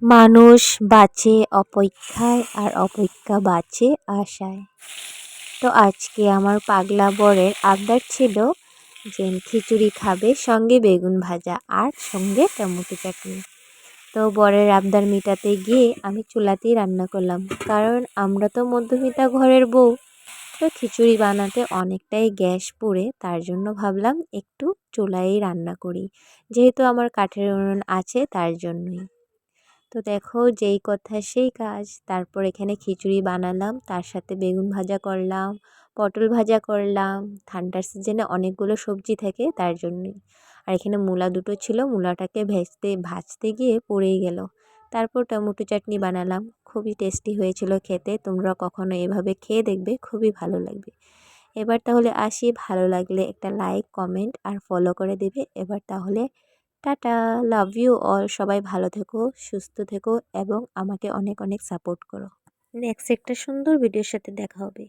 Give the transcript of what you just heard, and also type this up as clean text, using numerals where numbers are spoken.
মানুষ বাঁচে অপেক্ষায় আর অপেক্ষা বাঁচে আশায়। তো আজকে আমার পাগলা বরের আবদার ছিল যে খিচুড়ি খাবে, সঙ্গে বেগুন ভাজা আর সঙ্গে টমেটো চাটনি। তো বরের আবদার মেটাতে গিয়ে আমি চুলাতেই রান্না করলাম, কারণ আমরা তো মধ্যবিত্ত ঘরের বউ। তো খিচুড়ি বানাতে অনেকটাই গ্যাস পুড়ে, তার জন্য ভাবলাম একটু চুলায় রান্না করি, যেহেতু আমার কাঠের উনুন আছে তার জন্যই। তো দেখো, যেই কথা সেই কাজ। তারপর এখানে খিচুড়ি বানালাম, তার সাথে বেগুন ভাজা করলাম, পটল ভাজা করলাম। ঠান্ডার সিজনে অনেকগুলো সবজি থাকে তার জন্যই। আর এখানে মূলা দুটো ছিল, মূলাটাকে ভাজতে গিয়ে পড়েই গেল। তারপর টমেটো চাটনি বানালাম, খুবই টেস্টি হয়েছিল খেতে। তোমরা কখনো এভাবে খেয়ে দেখবে, খুবই ভালো লাগবে। এবার তাহলে আসি, ভালো লাগলে একটা লাইক, কমেন্ট আর ফলো করে দেবে। এবার তাহলে টাটা, লাভ ইউ অল। সবাই ভালো থেকো, সুস্থ থেকো এবং আমাকে অনেক অনেক সাপোর্ট করো। নেক্সট একটা সুন্দর ভিডিওর সাথে দেখা হবে।